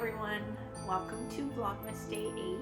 everyone, welcome to Vlogmas Day 8.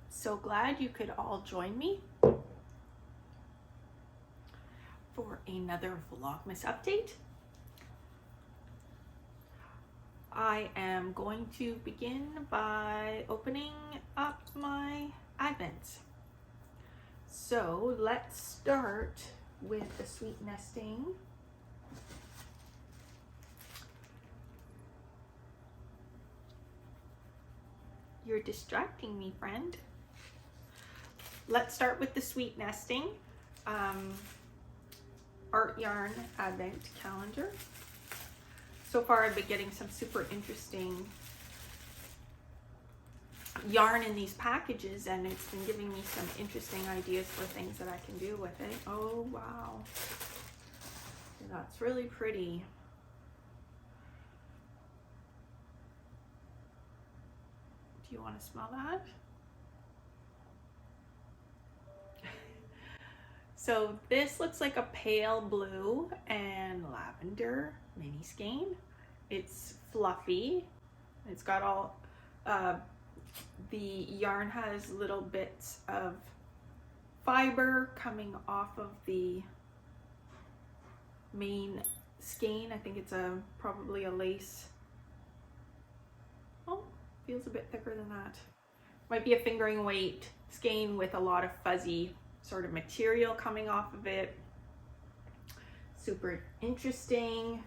So glad you could all join me for another Vlogmas update. I am going to begin by opening up my Advents. So let's start with the sweet nesting. You're distracting me, friend. Let's start with the sweet nesting art yarn advent calendar. So far I've been getting some super interesting yarn in these packages, and it's been giving me some interesting ideas for things that I can do with it. Oh wow, that's really pretty. Do you want to smell that? So this looks like a pale blue and lavender mini skein. It's fluffy. It's got all the yarn has little bits of fiber coming off of the main skein. I think it's probably a lace. Oh, feels a bit thicker than that. Might be a fingering weight skein with a lot of fuzzy sort of material coming off of it. Super interesting.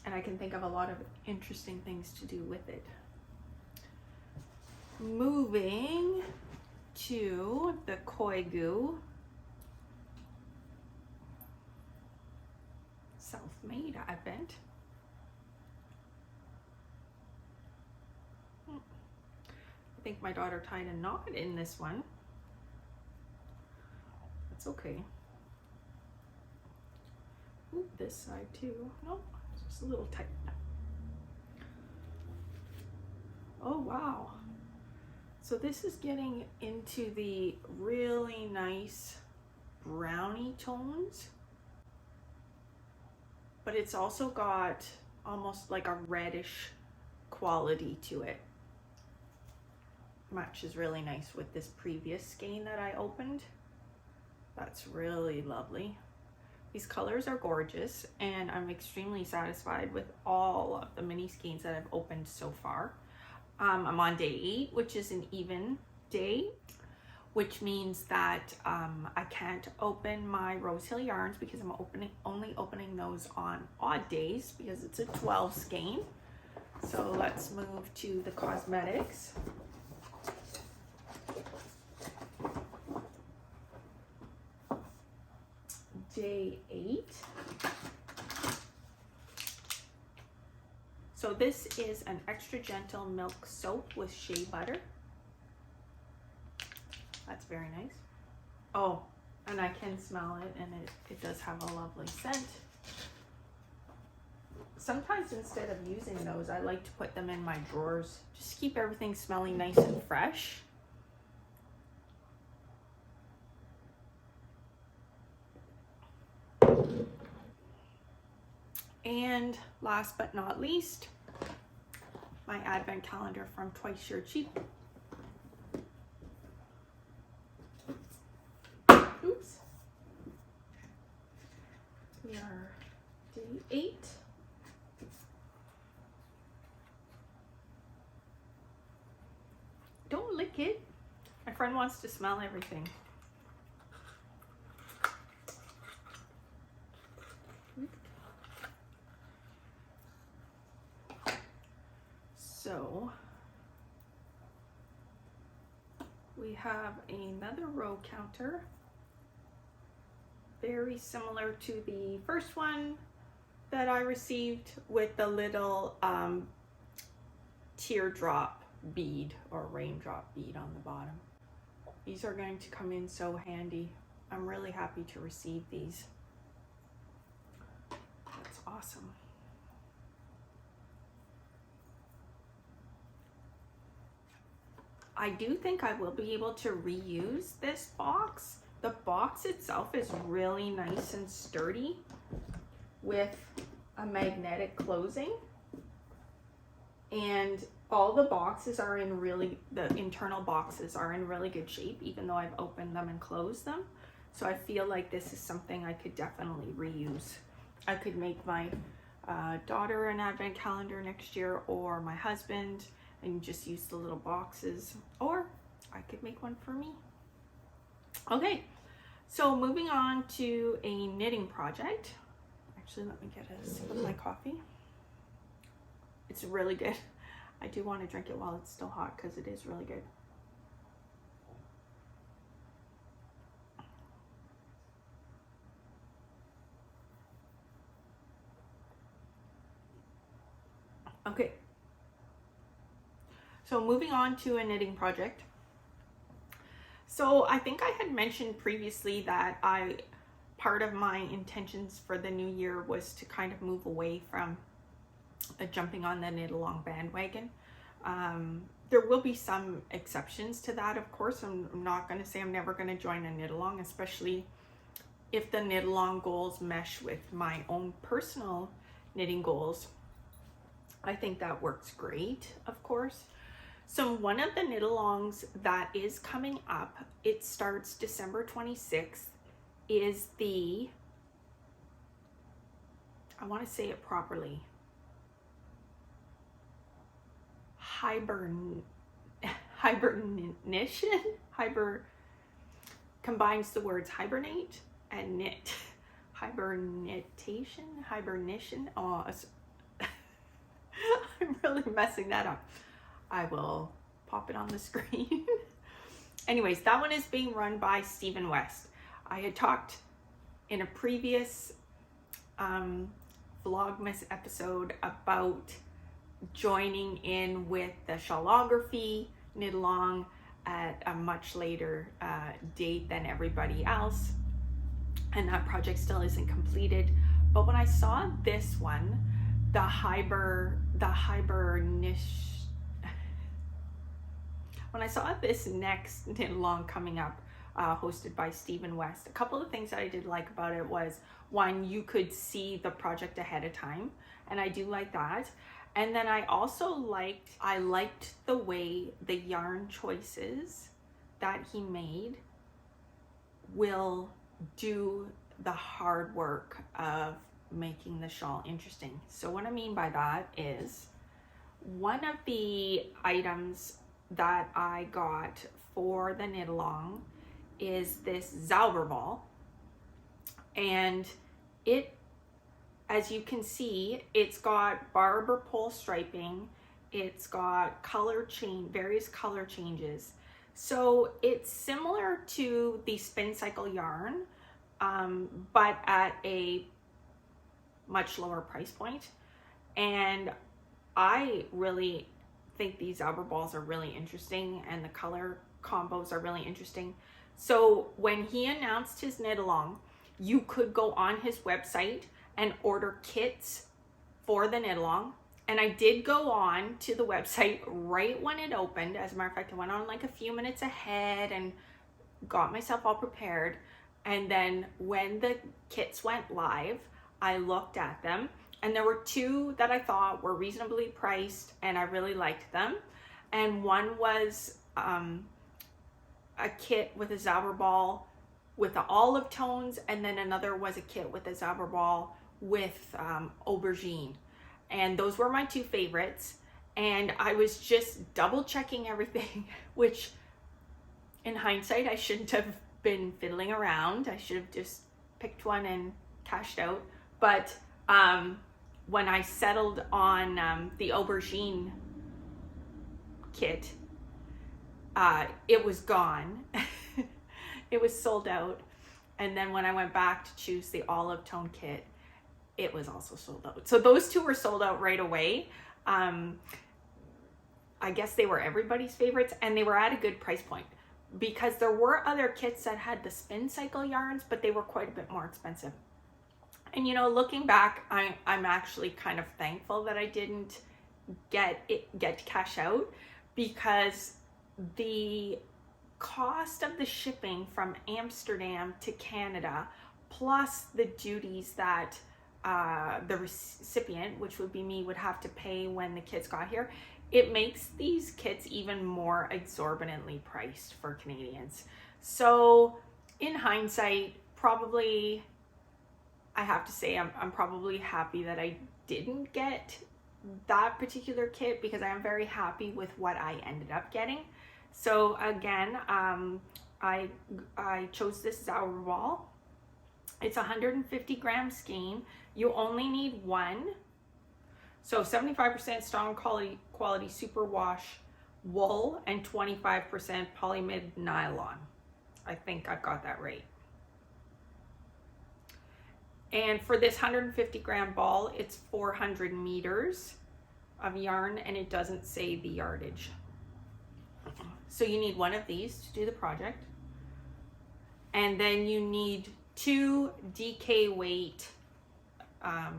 And I can think of a lot of interesting things to do with it. Moving to the hygge self-made advent. I think my daughter tied a knot in this one. That's okay. Ooh, this side too. Nope. Just a little tight. Oh wow, so this is getting into the really nice brownie tones, but it's also got almost like a reddish quality to it. Matches really nice with this previous skein that I opened. That's really lovely. These colors are gorgeous, and I'm extremely satisfied with all of the mini skeins that I've opened so far. I'm on day 8, which is an even day, which means that I can't open my Rose Hill yarns because I'm only opening those on odd days because it's a 12 skein. So let's move to the cosmetics. Day 8. So this is an extra gentle milk soap with shea butter. That's very nice. Oh, and I can smell it, and it does have a lovely scent. Sometimes instead of using those, I like to put them in my drawers. Just keep everything smelling nice and fresh. And last but not least, my advent calendar from Twice Your Cheap. Oops. We are day 8. Don't lick it. My friend wants to smell everything. So we have another row counter, very similar to the first one that I received, with the little teardrop bead or raindrop bead on the bottom. These are going to come in so handy. I'm really happy to receive these. That's awesome. I do think I will be able to reuse this box. The box itself is really nice and sturdy with a magnetic closing, and all the boxes are in the internal boxes are in really good shape, even though I've opened them and closed them. So I feel like this is something I could definitely reuse. I could make my daughter an advent calendar next year, or my husband, and just use the little boxes, or I could make one for me. Okay, so moving on to a knitting project. Actually, let me get a sip of my coffee. It's really good. I do want to drink it while it's still hot because it is really good. Okay, so moving on to a knitting project. So I think I had mentioned previously that part of my intentions for the new year was to kind of move away from jumping on the knit along bandwagon. There will be some exceptions to that, of course. I'm not going to say I'm never going to join a knit along, especially if the knit along goals mesh with my own personal knitting goals. I think that works great, of course. So one of the knit alongs that is coming up, it starts December 26th, is the, I want to say it properly, combines the words hibernate and knit. Hibernation. Oh, I'm really messing that up. I will pop it on the screen. Anyways, that one is being run by Stephen West. I had talked in a previous Vlogmas episode about joining in with the shawlography knit along at a much later date than everybody else, and that project still isn't completed. But when I saw this one, when I saw this next knit along coming up, hosted by Stephen West, a couple of things that I did like about it was, one, you could see the project ahead of time, and I do like that. And then I also liked the way the yarn choices that he made will do the hard work of making the shawl interesting. So what I mean by that is, one of the items that I got for the knit along is this Zauberball, and it, as you can see, it's got barber pole striping, it's got various color changes. So it's similar to the Spin Cycle yarn, but at a much lower price point. And I really think these Zauberballs are really interesting, and the color combos are really interesting. So when he announced his knit along, you could go on his website and order kits for the knit along. And I did go on to the website right when it opened. As a matter of fact, I went on like a few minutes ahead and got myself all prepared. And then when the kits went live, I looked at them, and there were two that I thought were reasonably priced and I really liked them. And one was a kit with a Zauberball with the olive tones, and then another was a kit with a Zauberball with aubergine. And those were my two favorites. And I was just double checking everything, which in hindsight, I shouldn't have been fiddling around. I should have just picked one and cashed out. But when I settled on the aubergine kit, it was gone. It was sold out. And then when I went back to choose the olive tone kit, it was also sold out. So those two were sold out right away. I guess they were everybody's favorites, and they were at a good price point, because there were other kits that had the Spin Cycle yarns, but they were quite a bit more expensive. And you know, looking back, I'm actually kind of thankful that I didn't get to cash out, because the cost of the shipping from Amsterdam to Canada, plus the duties that the recipient, which would be me, would have to pay when the kids got here, it makes these kits even more exorbitantly priced for Canadians. So in hindsight, probably, I have to say, I'm probably happy that I didn't get that particular kit, because I am very happy with what I ended up getting. So again, I chose this Zauber ball. It's 150 gram skein. You only need one. So 75% strong quality superwash wool and 25% polymid nylon. I think I've got that right. And for this 150 gram ball, it's 400 meters of yarn, and it doesn't say the yardage. So you need one of these to do the project. And then you need 2 DK weight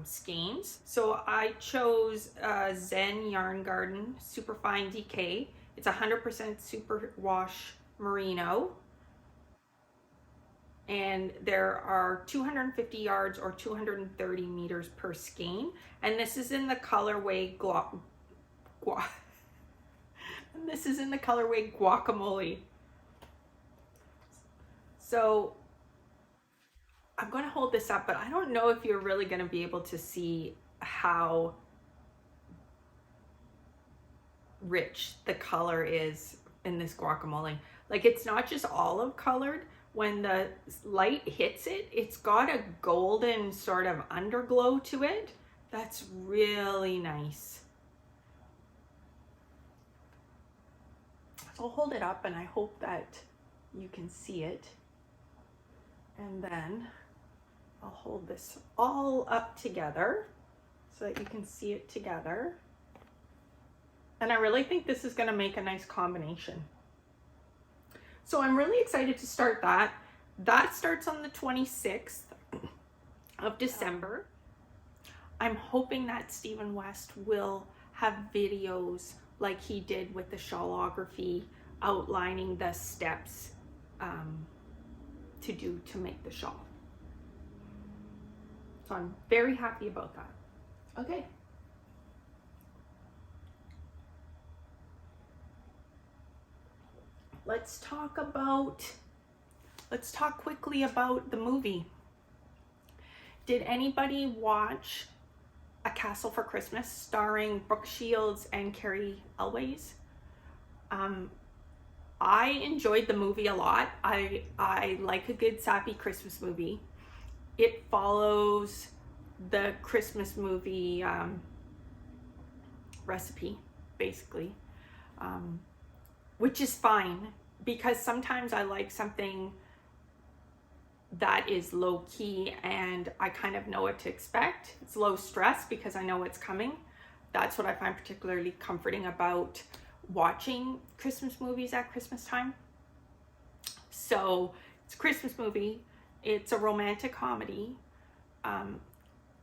skeins. So I chose Zen Yarn Garden Superfine DK. It's 100% superwash merino. And there are 250 yards or 230 meters per skein. And this is in the colorway guacamole. So I'm going to hold this up, but I don't know if you're really going to be able to see how rich the color is in this guacamole. Like, it's not just olive colored. When the light hits it, it's got a golden sort of underglow to it. That's really nice. So I'll hold it up and I hope that you can see it. And then I'll hold this all up together so that you can see it together. And I really think this is going to make a nice combination. So I'm really excited to start that. That starts on the 26th of December. I'm hoping that Stephen West will have videos like he did with the shawlography, outlining the steps to do to make the shawl. So I'm very happy about that. Okay. Let's talk quickly about the movie. Did anybody watch A Castle for Christmas starring Brooke Shields and Carrie Elways? I enjoyed the movie a lot. I like a good sappy Christmas movie. It follows the Christmas movie recipe, basically. Which is fine, because sometimes I like something that is low key and I kind of know what to expect. It's low stress because I know what's coming. That's what I find particularly comforting about watching Christmas movies at Christmas time. So it's a Christmas movie. It's a romantic comedy.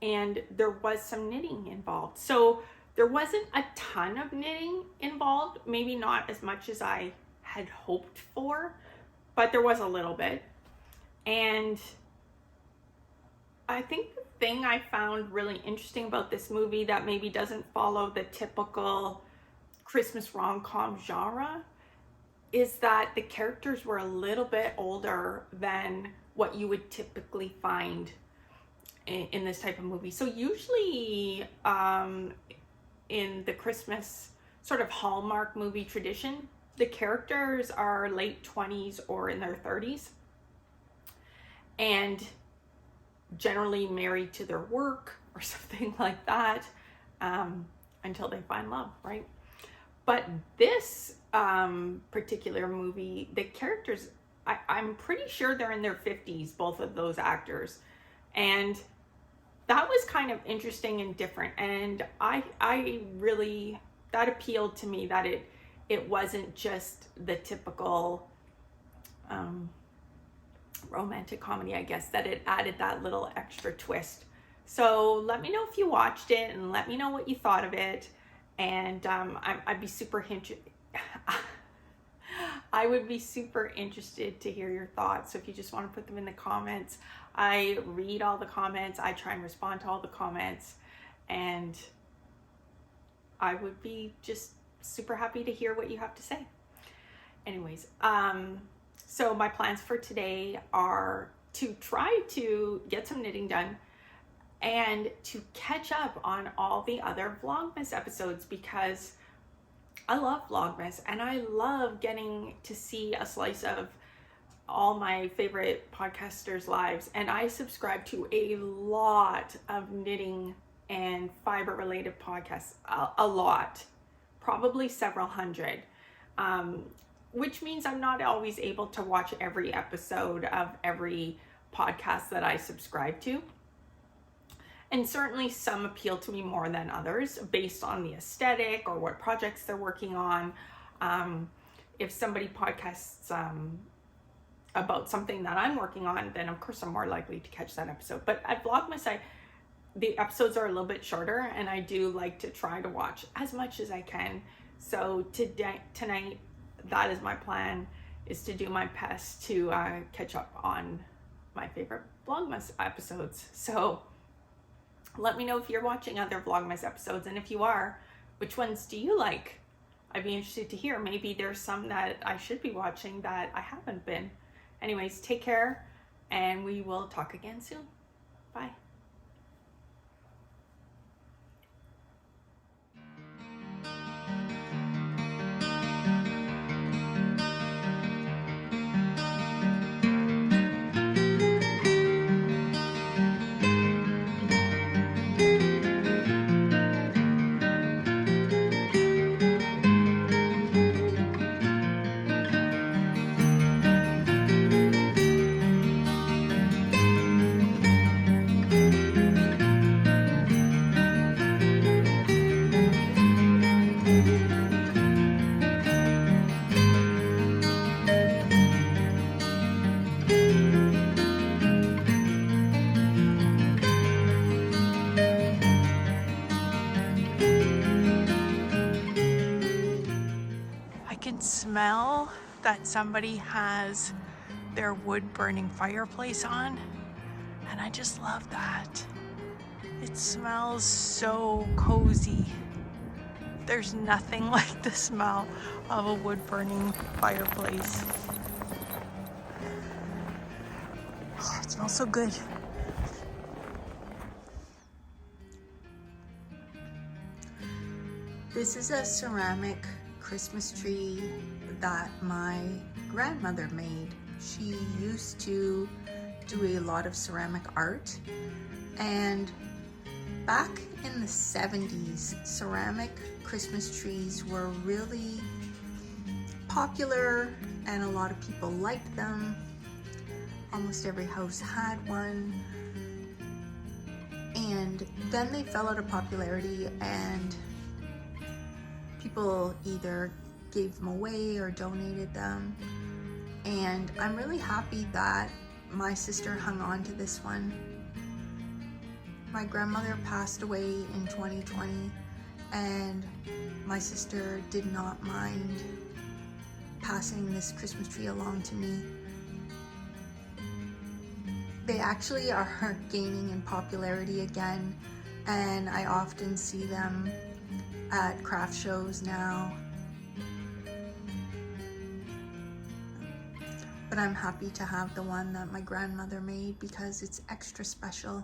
And there was some knitting involved. So there wasn't a ton of knitting involved, maybe not as much as I had hoped for, but there was a little bit. And I think the thing I found really interesting about this movie that maybe doesn't follow the typical Christmas rom-com genre is that the characters were a little bit older than what you would typically find in this type of movie. So usually in the Christmas sort of Hallmark movie tradition, the characters are late 20s or in their 30s and generally married to their work or something like that until they find love, right? But this particular movie, the characters, I'm pretty sure they're in their 50s, both of those actors. And that was kind of interesting and different. And I really, that appealed to me, that it wasn't just the typical romantic comedy, I guess, that it added that little extra twist. So let me know if you watched it and let me know what you thought of it. And I'd be super I would be super interested to hear your thoughts. So if you just want to put them in the comments, I read all the comments. I try and respond to all the comments, and I would be just super happy to hear what you have to say. Anyways, so my plans for today are to try to get some knitting done and to catch up on all the other Vlogmas episodes, because I love Vlogmas and I love getting to see a slice of all my favorite podcasters' lives. And I subscribe to a lot of knitting and fiber related podcasts, a lot, probably several hundred, which means I'm not always able to watch every episode of every podcast that I subscribe to. And certainly some appeal to me more than others based on the aesthetic or what projects they're working on. If somebody podcasts about something that I'm working on, then of course I'm more likely to catch that episode. But at Vlogmas, the episodes are a little bit shorter, and I do like to try to watch as much as I can. So tonight, that is my plan, is to do my best to catch up on my favorite Vlogmas episodes. So let me know if you're watching other Vlogmas episodes, and if you are, which ones do you like? I'd be interested to hear. Maybe there's some that I should be watching that I haven't been. Anyways, take care, and we will talk again soon. Bye. Smell that somebody has their wood burning fireplace on, and I just love that. It smells so cozy. There's nothing like the smell of a wood burning fireplace. Oh, it smells so good. This is a ceramic Christmas tree that my grandmother made. She used to do a lot of ceramic art, and back in the 70s, ceramic Christmas trees were really popular and a lot of people liked them. Almost every house had one, and then they fell out of popularity, and people either gave them away or donated them. And I'm really happy that my sister hung on to this one. My grandmother passed away in 2020, and my sister did not mind passing this Christmas tree along to me. They actually are gaining in popularity again, and I often see them at craft shows now. But I'm happy to have the one that my grandmother made because it's extra special.